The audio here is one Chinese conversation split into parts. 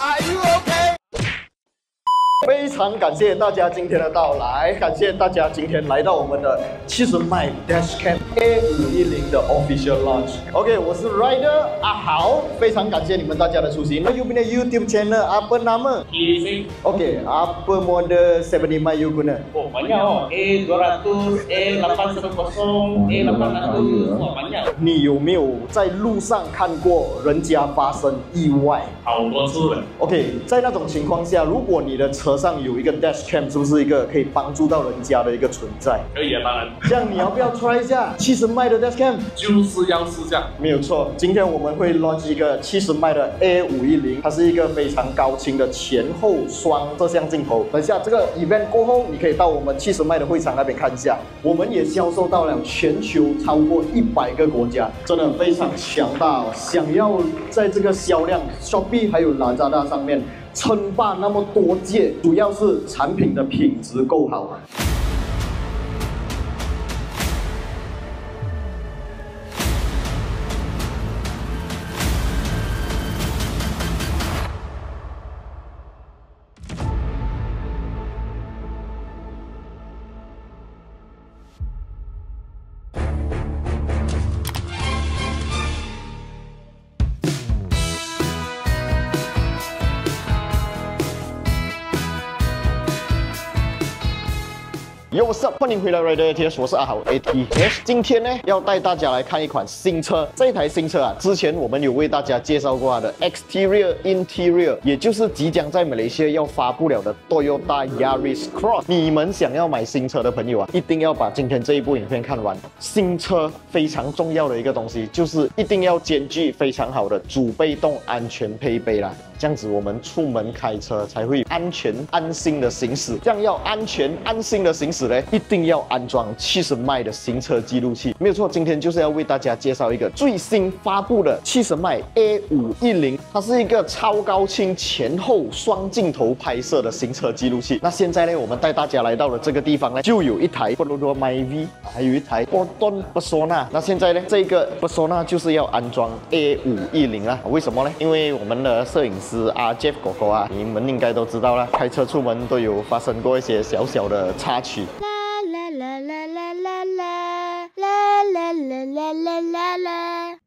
Are you okay？ 非常感谢大家今天的到来，感谢大家今天来到我们的70迈 Dashcam A510的 Official Launch。OK， 我是 Rider 阿豪，非常感谢你们大家的出席。You punya YouTube channel apa nama? OK， apa model 70 迈 you guna? Oh banyak oh, A200, A810, A800, wah banyak。你有没有在路上看过人家发生意外？好多次了。OK， 在那种情况下，如果你的车上有一个 Dashcam， 是不是一个可以帮助到人家的一个存在？可以啊，当然。这样你要不要 try 一下70迈的 Dashcam？ 就是要试一下。没有错，今天我们会 launch 一个70迈的 A510， 它是一个非常高清的前后双摄像镜头。等下这个 event 过后，你可以到我们70迈的会场那边看一下。我们也销售到了全球超过100个国家，真的非常强大哦！想要在这个销量 Shopee 还有 Lazada 上面称霸那么多届，主要是产品的品质够好。Yo, what's up？ 欢迎回来 Rider ATH， 我是阿豪 ATH。今天呢，要带大家来看一款新车。这一台新车啊，之前我们有为大家介绍过它的 Exterior、Interior， 也就是即将在马来西亚要发布了的 Toyota Yaris Cross。你们想要买新车的朋友啊，一定要把今天这一部影片看完。新车非常重要的一个东西，就是一定要兼具非常好的主被动安全配备啦。这样子我们出门开车才会安全安心的行驶。这样要安全安心的行驶呢，一定要安装70迈的行车记录器。没有错，今天就是要为大家介绍一个最新发布的70迈 A510， 它是一个超高清前后双镜头拍摄的行车记录器。那现在呢，我们带大家来到了这个地方呢，就有一台 Perodua Myvi， 还有一台 Proton Persona。那现在呢，这个 Persona 就是要安装 A510 啦。为什么呢？因为我们的摄影师阿 Jeff 狗狗啊，你们应该都知道啦，开车出门都有发生过一些小小的插曲。啦啦啦啦啦啦啦啦啦啦啦啦啦。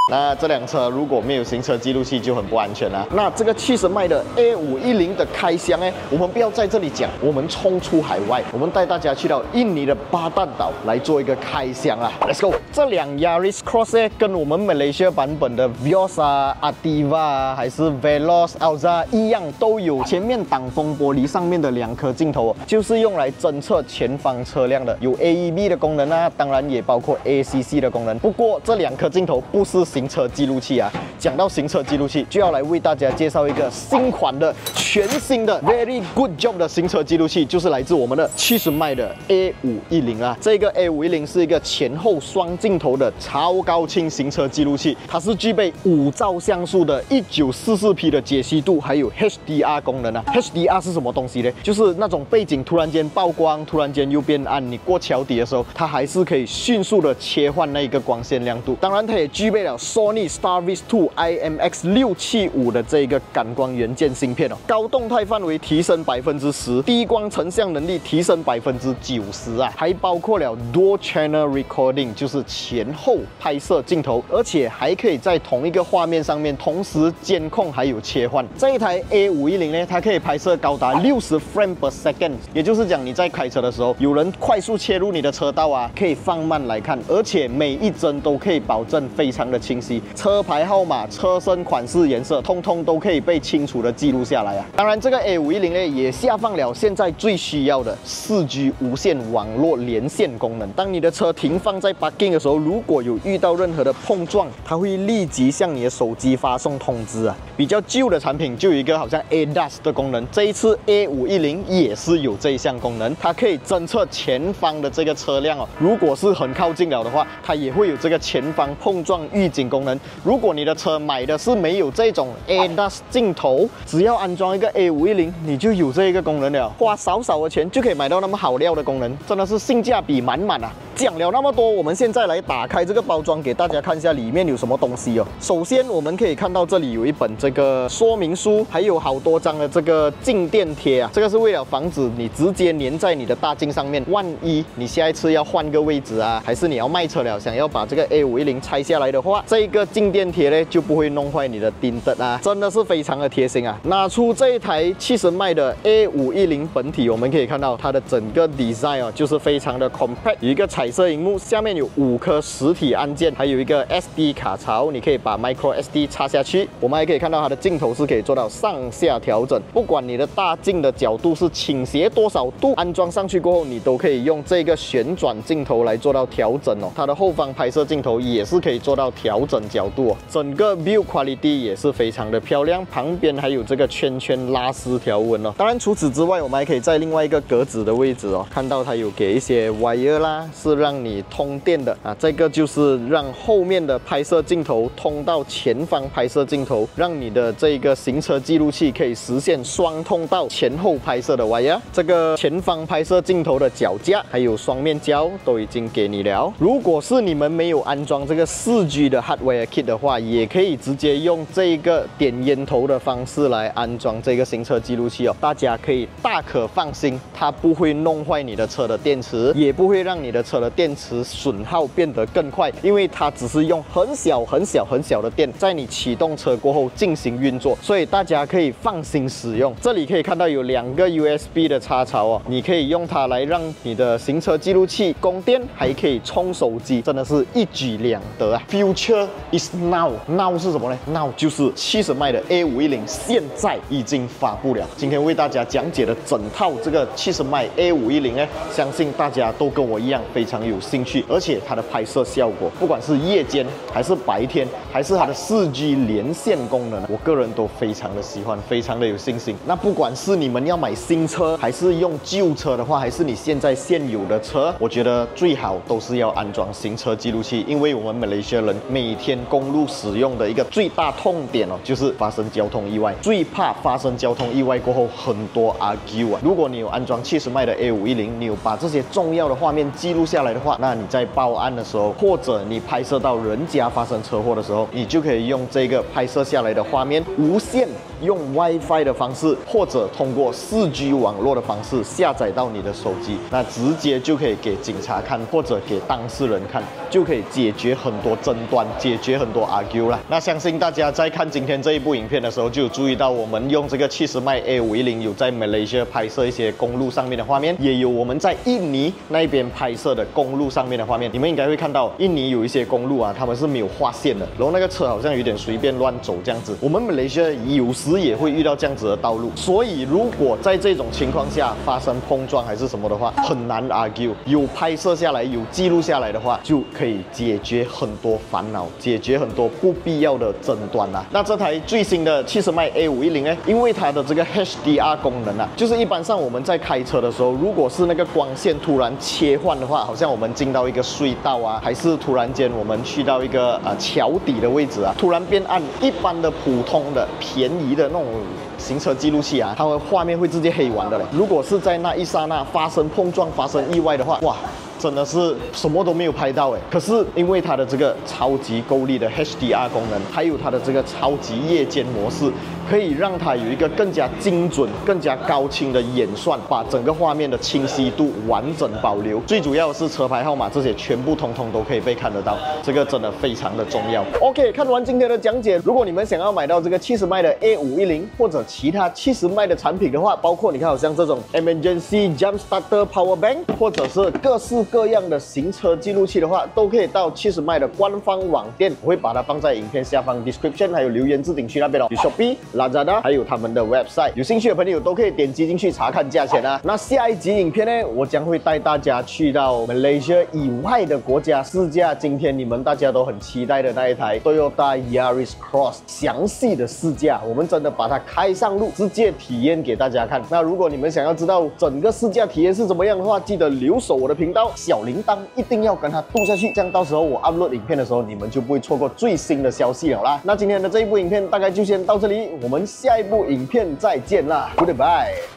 那这辆车如果没有行车记录器就很不安全啦。那这个70迈的 A510 的开箱呢，我们不要在这里讲，我们冲出海外，我们带大家去到印尼的巴淡岛来做一个开箱啊 ！Let's go！ 这辆 Yaris Cross 呢，跟我们马来西亚版本的 Vios 啊、Ativa 啊，还是 Veloz、Alza 一样，都有前面挡风玻璃上面的2颗镜头，就是用来侦测前方车辆的，有 AEB 的功能啊，当然也包括 ACC 的功能。不过这2颗镜头不是行车记录器啊。讲到行车记录器，就要来为大家介绍一个新款的全新的 Very Good Job 的行车记录器，就是来自我们的70迈的 A510啊。这个 A510 是一个前后双镜头的超高清行车记录器，它是具备5兆像素的1944P 的解析度，还有 HDR 功能啊。HDR 是什么东西呢？就是那种背景突然间曝光，突然间又变暗，你过桥底的时候，它还是可以迅速的切换那一个光线亮度。当然，它也具备了 Sony Starvis 2 IMX675 的这个感光元件芯片哦，高动态范围提升10%，低光成像能力提升90%啊，还包括了 Dual Channel Recording， 就是前后拍摄镜头，而且还可以在同一个画面上面同时监控还有切换。这一台 A510 呢，它可以拍摄高达60 frame per second， 也就是讲你在开车的时候，有人快速切入你的车道啊，可以放慢来看，而且每一帧都可以保证非常的清晰，车牌号码、车身款式、颜色，通通都可以被清楚的记录下来啊。当然，这个 A510 呢也下放了现在最需要的4G 无线网络连线功能。当你的车停放在 parking 的时候，如果有遇到任何的碰撞，它会立即向你的手机发送通知啊。比较旧的产品就有一个好像 ADAS 的功能，这一次 A510 也是有这一项功能，它可以侦测前方的这个车辆哦。如果是很靠近了的话，它也会有这个前方碰撞预警功能。如果你的车买的是没有这种 ADAS 镜头，只要安装一个 A510， 你就有这一个功能了，花少少的钱就可以买到那么好料的功能，真的是性价比满满啊！讲了那么多，我们现在来打开这个包装，给大家看一下里面有什么东西哦。首先我们可以看到这里有一本这个说明书，还有好多张的这个静电贴啊，这个是为了防止你直接粘在你的大镜上面，万一你下一次要换个位置啊，还是你要卖车了，想要把这个 A510拆下来的话，这个静电贴呢就不会弄坏你的钉灯啊，真的是非常的贴心啊。拿出这一台70迈的 A510本体，我们可以看到它的整个 design 哦，就是非常的 compact， 有一个彩色荧幕，下面有5颗实体按键，还有一个 SD 卡槽，你可以把 micro SD 插下去。我们还可以看到它的镜头是可以做到上下调整，不管你的大镜的角度是倾斜多少度，安装上去过后，你都可以用这个旋转镜头来做到调整哦。它的后方拍摄镜头也是可以做到调整角度哦。整个 build quality 也是非常的漂亮，旁边还有这个圈圈拉丝条纹哦。当然除此之外，我们还可以在另外一个格子的位置哦，看到它有给一些 wire 啦，是让你通电的啊。这个就是让后面的拍摄镜头通到前方拍摄镜头，让你的这个行车记录器可以实现双通道前后拍摄的 wire。这个前方拍摄镜头的脚架还有双面胶都已经给你了。如果是你们没有安装这个4G 的 hardware kit 的话，也可以直接用这个点烟头的方式来安装这个行车记录器哦。大家可以大可放心，它不会弄坏你的车的电池，也不会让你的车的电池损耗变得更快，因为它只是用很小的电在你启动车过后进行运作，所以大家可以放心使用。这里可以看到有2个 USB 的插槽哦，你可以用它来让你的行车记录器供电，还可以充手机，真的是一举两得啊 ！Future is now 是什么呢 ？Now 就是70迈的 A510，现在已经发布了。今天为大家讲解的整套这个70迈 A510呢，相信大家都跟我一样非常有兴趣，而且它的拍摄效果，不管是夜间还是白天，还是它的4G 连线功能，我个人都非常的喜欢，非常的有信心。那不管是你们要买新车，还是用旧车的话，还是你现在现有的车，我觉得最好都是要安装行车记录器，因为我们马来西亚人每天公路使用的一个最大痛点哦，就是发生交通意外，最怕发生交通意外过后很多 argue 啊。如果你有安装70迈的 A510，你有把这些重要的画面记录下来的话，那你在报案的时候，或者你拍摄到人家发生车祸的时候，你就可以用这个拍摄下来的画面无线用 WiFi 的方式，或者通过4G 网络的方式下载到你的手机，那直接就可以给警察看，或者给当事人看，就可以解决很多争端，解决很多 argue 啦。那相信大家在看今天这一部影片的时候，就有注意到我们用这个70迈 A510有在马来西亚拍摄一些公路上面的画面，也有我们在印尼那边拍摄的公路上面的画面。你们应该会看到，印尼有一些公路啊，他们是没有划线的，然后那个车好像有点随便乱走这样子。我们马来西亚有时也会遇到这样子的道路，所以如果在这种情况下发生碰撞还是什么的话，很难 argue。有拍摄下来，有记录下来的话，就可以解决很多烦恼，解决很多不必要的争端啦。那这台最新的70迈 A510呢，因为它的这个 HDR 功能啊，就是一般上我们在开车的时候，如果是那个光线突然切换的话，好像我们进到一个隧道啊，还是突然间我们去到一个桥底的位置啊，突然变暗，一般的普通的便宜的那种行车记录器啊，它的画面会直接黑完的嘞。如果是在那一刹那发生碰撞、发生意外的话，哇！真的是什么都没有拍到哎，可是因为它的这个超级够力的 HDR 功能，还有它的这个超级夜间模式，可以让它有一个更加精准、更加高清的演算，把整个画面的清晰度完整保留。最主要的是车牌号码这些全部通通都可以被看得到，这个真的非常的重要。OK， 看完今天的讲解，如果你们想要买到这个70迈的 A510或者其他70迈的产品的话，包括你看好像这种 Emergency Jump Starter Power Bank， 或者是各式各样的行车记录器的话，都可以到70迈的官方网店，我会把它放在影片下方 description 还有留言置顶区那边哦。有 Shopee、Lazada 还有他们的 website， 有兴趣的朋友都可以点击进去查看价钱啊。那下一集影片呢，我将会带大家去到 Malaysia 以外的国家试驾今天你们大家都很期待的那一台 Toyota Yaris Cross 详细的试驾，我们真的把它开上路，直接体验给大家看。那如果你们想要知道整个试驾体验是怎么样的话，记得留守我的频道，小铃铛一定要跟它嘟下去，这样到时候我 upload 影片的时候，你们就不会错过最新的消息了啦。那今天的这一部影片大概就先到这里，我们下一部影片再见啦 ，Goodbye。